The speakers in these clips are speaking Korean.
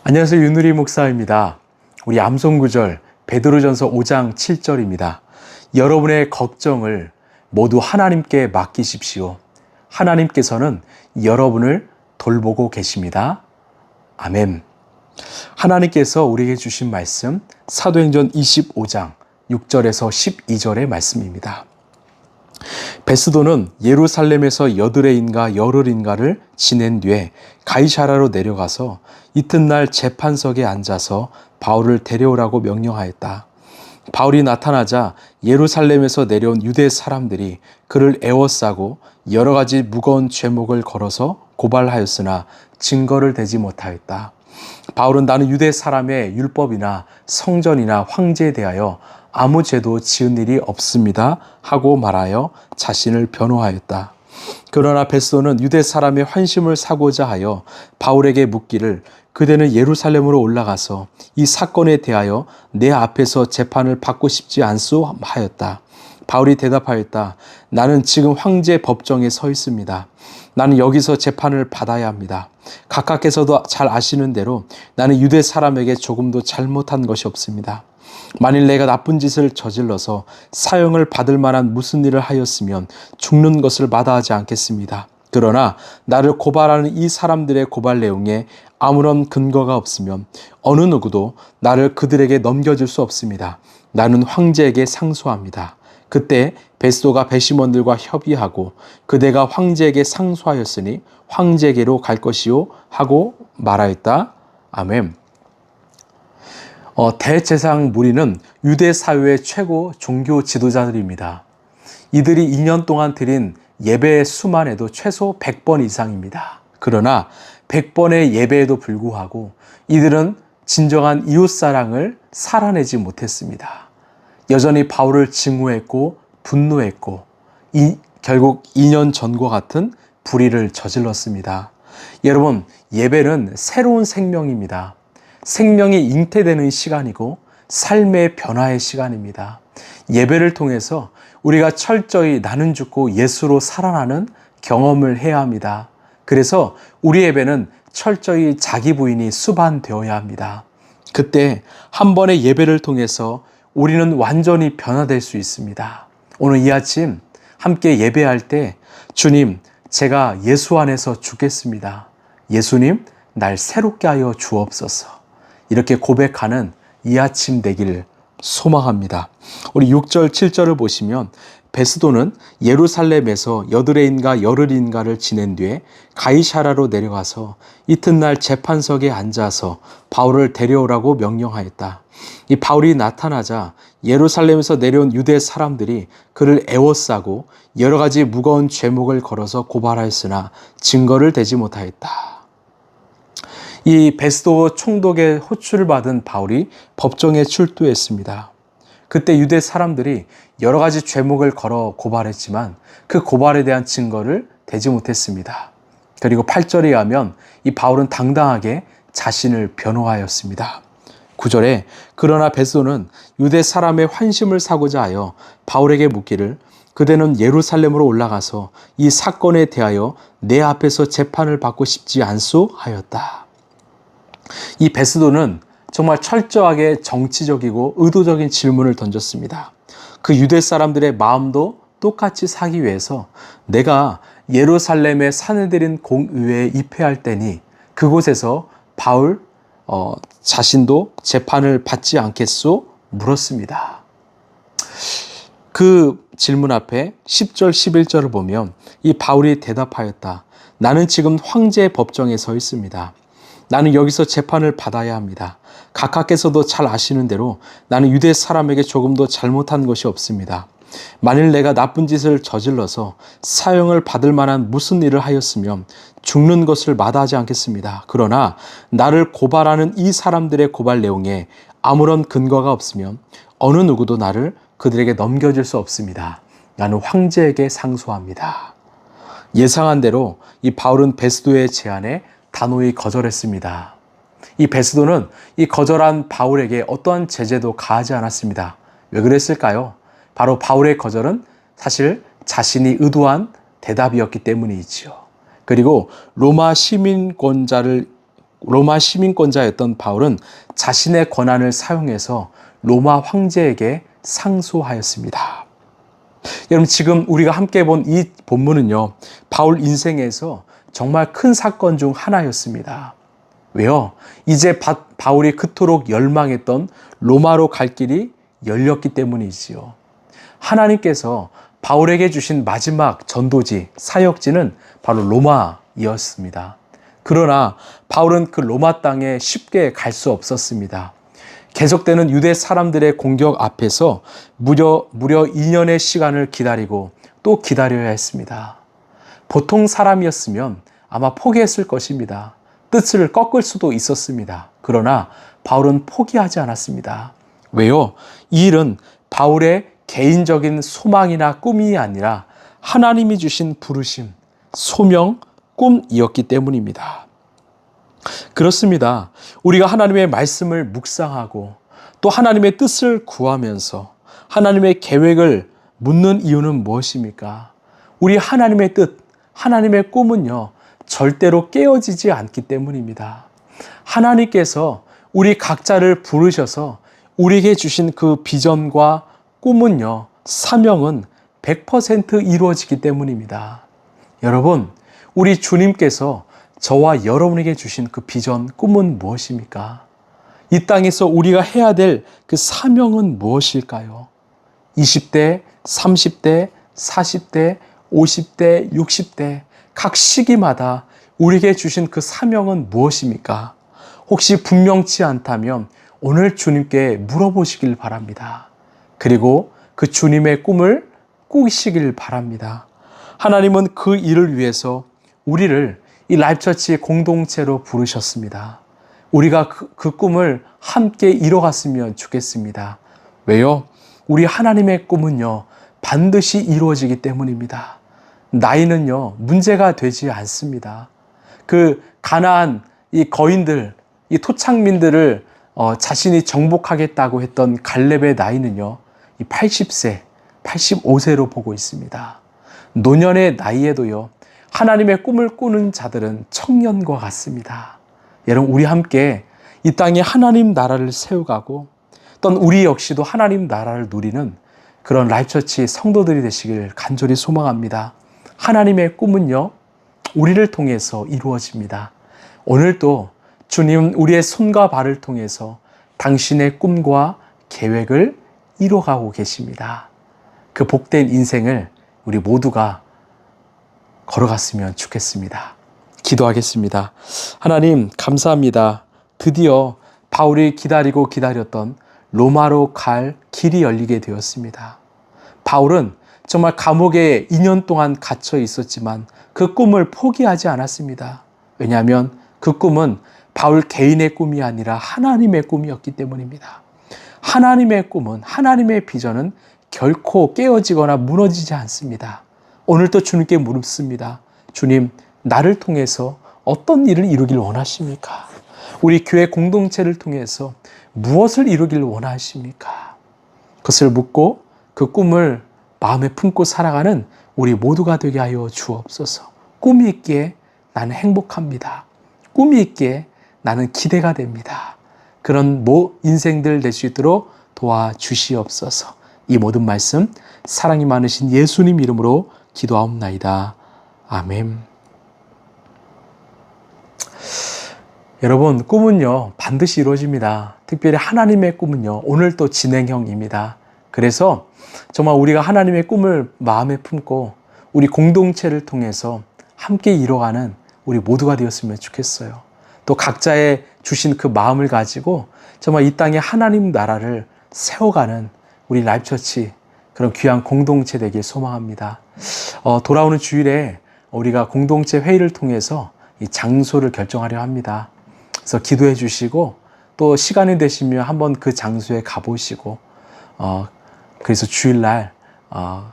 안녕하세요. 윤누리 목사입니다. 우리 암송구절 베드로전서 5장 7절입니다. 여러분의 걱정을 모두 하나님께 맡기십시오. 하나님께서는 여러분을 돌보고 계십니다. 아멘. 하나님께서 우리에게 주신 말씀 사도행전 25장 6절에서 12절의 말씀입니다. 베스도는 예루살렘에서 여드레인가 열흘인가를 지낸 뒤에 가이사라로 내려가서 이튿날 재판석에 앉아서 바울을 데려오라고 명령하였다. 바울이 나타나자 예루살렘에서 내려온 유대 사람들이 그를 애워싸고 여러 가지 무거운 죄목을 걸어서 고발하였으나 증거를 대지 못하였다. 바울은 나는 유대 사람의 율법이나 성전이나 황제에 대하여 아무 죄도 지은 일이 없습니다 하고 말하여 자신을 변호하였다. 그러나 베스도는 유대 사람의 환심을 사고자 하여 바울에게 묻기를 그대는 예루살렘으로 올라가서 이 사건에 대하여 내 앞에서 재판을 받고 싶지 않소 하였다. 바울이 대답하였다. 나는 지금 황제 법정에 서 있습니다. 나는 여기서 재판을 받아야 합니다. 각하께서도 잘 아시는 대로 나는 유대 사람에게 조금도 잘못한 것이 없습니다. 만일 내가 나쁜 짓을 저질러서 사형을 받을 만한 무슨 일을 하였으면 죽는 것을 마다하지 않겠습니다. 그러나 나를 고발하는 이 사람들의 고발 내용에 아무런 근거가 없으면 어느 누구도 나를 그들에게 넘겨줄 수 없습니다. 나는 황제에게 상소합니다. 그때 베스도가 배심원들과 협의하고 그대가 황제에게 상소하였으니 황제에게로 갈 것이요 하고 말하였다. 아멘. 대제사장 무리는 유대 사회의 최고 종교 지도자들입니다. 이들이 2년 동안 드린 예배의 수만 해도 최소 100번 이상입니다. 그러나 100번의 예배에도 불구하고 이들은 진정한 이웃사랑을 살아내지 못했습니다. 여전히 바울을 증오했고 분노했고 결국 2년 전과 같은 불의를 저질렀습니다. 여러분, 예배는 새로운 생명입니다. 생명이 잉태되는 시간이고 삶의 변화의 시간입니다. 예배를 통해서 우리가 철저히 나는 죽고 예수로 살아나는 경험을 해야 합니다. 그래서 우리 예배는 철저히 자기 부인이 수반되어야 합니다. 그때 한 번의 예배를 통해서 우리는 완전히 변화될 수 있습니다. 오늘 이 아침 함께 예배할 때 주님, 제가 예수 안에서 죽겠습니다. 예수님, 날 새롭게 하여 주옵소서. 이렇게 고백하는 이 아침 되기를 소망합니다. 우리 6절, 7절을 보시면 베스도는 예루살렘에서 여드레인가 열흘인가를 지낸 뒤에 가이사라로 내려가서 이튿날 재판석에 앉아서 바울을 데려오라고 명령하였다. 이 바울이 나타나자 예루살렘에서 내려온 유대 사람들이 그를 애워싸고 여러 가지 무거운 죄목을 걸어서 고발하였으나 증거를 대지 못하였다. 이 베스도 총독의 호출을 받은 바울이 법정에 출두했습니다. 그때 유대 사람들이 여러 가지 죄목을 걸어 고발했지만 그 고발에 대한 증거를 대지 못했습니다. 그리고 8절에 하면 이 바울은 당당하게 자신을 변호하였습니다. 9절에 그러나 베스도는 유대 사람의 환심을 사고자 하여 바울에게 묻기를 그대는 예루살렘으로 올라가서 이 사건에 대하여 내 앞에서 재판을 받고 싶지 않소 하였다. 이 베스도는 정말 철저하게 정치적이고 의도적인 질문을 던졌습니다. 그 유대 사람들의 마음도 똑같이 사기 위해서 내가 예루살렘의 사내들인 공의회에 입회할 때니 그곳에서 바울 자신도 재판을 받지 않겠소? 물었습니다. 그 질문 앞에 10절, 11절을 보면 이 바울이 대답하였다. 나는 지금 황제의 법정에 서 있습니다. 나는 여기서 재판을 받아야 합니다. 각하께서도 잘 아시는 대로 나는 유대 사람에게 조금도 잘못한 것이 없습니다. 만일 내가 나쁜 짓을 저질러서 사형을 받을 만한 무슨 일을 하였으면 죽는 것을 마다하지 않겠습니다. 그러나 나를 고발하는 이 사람들의 고발 내용에 아무런 근거가 없으면 어느 누구도 나를 그들에게 넘겨줄 수 없습니다. 나는 황제에게 상소합니다. 예상한 대로 이 바울은 베스도의 제안에 단호히 거절했습니다. 이 베스도는 이 거절한 바울에게 어떠한 제재도 가하지 않았습니다. 왜 그랬을까요? 바로 바울의 거절은 사실 자신이 의도한 대답이었기 때문이지요. 그리고 로마 시민권자를 로마 시민권자였던 바울은 자신의 권한을 사용해서 로마 황제에게 상소하였습니다. 여러분, 지금 우리가 함께 본 이 본문은요, 바울 인생에서 정말 큰 사건 중 하나였습니다. 왜요? 이제 바울이 그토록 열망했던 로마로 갈 길이 열렸기 때문이지요. 하나님께서 바울에게 주신 마지막 전도지, 사역지는 바로 로마이었습니다. 그러나 바울은 그 로마 땅에 쉽게 갈 수 없었습니다. 계속되는 유대 사람들의 공격 앞에서 무려 2년의 시간을 기다리고 또 기다려야 했습니다. 보통 사람이었으면 아마 포기했을 것입니다. 뜻을 꺾을 수도 있었습니다. 그러나 바울은 포기하지 않았습니다. 왜요? 이 일은 바울의 개인적인 소망이나 꿈이 아니라 하나님이 주신 부르심, 소명, 꿈이었기 때문입니다. 그렇습니다. 우리가 하나님의 말씀을 묵상하고 또 하나님의 뜻을 구하면서 하나님의 계획을 묻는 이유는 무엇입니까? 우리 하나님의 뜻, 하나님의 꿈은요, 절대로 깨어지지 않기 때문입니다. 하나님께서 우리 각자를 부르셔서 우리에게 주신 그 비전과 꿈은요, 사명은 100% 이루어지기 때문입니다. 여러분, 우리 주님께서 저와 여러분에게 주신 그 비전, 꿈은 무엇입니까? 이 땅에서 우리가 해야 될 그 사명은 무엇일까요? 20대, 30대, 40대, 50대, 60대 각 시기마다 우리에게 주신 그 사명은 무엇입니까? 혹시 분명치 않다면 오늘 주님께 물어보시길 바랍니다. 그리고 그 주님의 꿈을 꾸시길 바랍니다. 하나님은 그 일을 위해서 우리를 이 라이프처치 공동체로 부르셨습니다. 우리가 그 꿈을 함께 이뤄갔으면 좋겠습니다. 왜요? 우리 하나님의 꿈은요, 반드시 이루어지기 때문입니다. 나이는요, 문제가 되지 않습니다. 그 가나안 이 거인들, 이 토착민들을 자신이 정복하겠다고 했던 갈렙의 나이는요, 이 80세, 85세로 보고 있습니다. 노년의 나이에도요, 하나님의 꿈을 꾸는 자들은 청년과 같습니다. 여러분, 우리 함께 이 땅에 하나님 나라를 세워가고 또 우리 역시도 하나님 나라를 누리는 그런 라이프처치 성도들이 되시길 간절히 소망합니다. 하나님의 꿈은요, 우리를 통해서 이루어집니다. 오늘도 주님 우리의 손과 발을 통해서 당신의 꿈과 계획을 이뤄가고 계십니다. 그 복된 인생을 우리 모두가 걸어갔으면 좋겠습니다. 기도하겠습니다. 하나님, 감사합니다. 드디어 바울이 기다리고 기다렸던 로마로 갈 길이 열리게 되었습니다. 바울은 정말 감옥에 2년 동안 갇혀 있었지만 그 꿈을 포기하지 않았습니다. 왜냐하면 그 꿈은 바울 개인의 꿈이 아니라 하나님의 꿈이었기 때문입니다. 하나님의 꿈은, 하나님의 비전은 결코 깨어지거나 무너지지 않습니다. 오늘도 주님께 묻습니다. 주님, 나를 통해서 어떤 일을 이루길 원하십니까? 우리 교회 공동체를 통해서 무엇을 이루길 원하십니까? 그것을 묻고 그 꿈을 마음에 품고 살아가는 우리 모두가 되게 하여 주옵소서. 꿈이 있기에 나는 행복합니다. 꿈이 있기에 나는 기대가 됩니다. 그런 인생들 될 수 있도록 도와주시옵소서. 이 모든 말씀 사랑이 많으신 예수님 이름으로 기도하옵나이다. 아멘. 여러분, 꿈은요, 반드시 이루어집니다. 특별히 하나님의 꿈은요, 오늘도 진행형입니다. 그래서 정말 우리가 하나님의 꿈을 마음에 품고 우리 공동체를 통해서 함께 이뤄가는 우리 모두가 되었으면 좋겠어요. 또 각자의 주신 그 마음을 가지고 정말 이 땅에 하나님 나라를 세워가는 우리 라이프처치 그런 귀한 공동체 되길 소망합니다. 돌아오는 주일에 우리가 공동체 회의를 통해서 이 장소를 결정하려 합니다. 그래서 기도해 주시고 또 시간이 되시면 한번 그 장소에 가보시고 그래서 주일날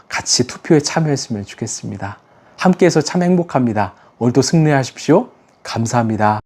같이 투표에 참여했으면 좋겠습니다. 함께해서 참 행복합니다. 오늘도 승리하십시오. 감사합니다.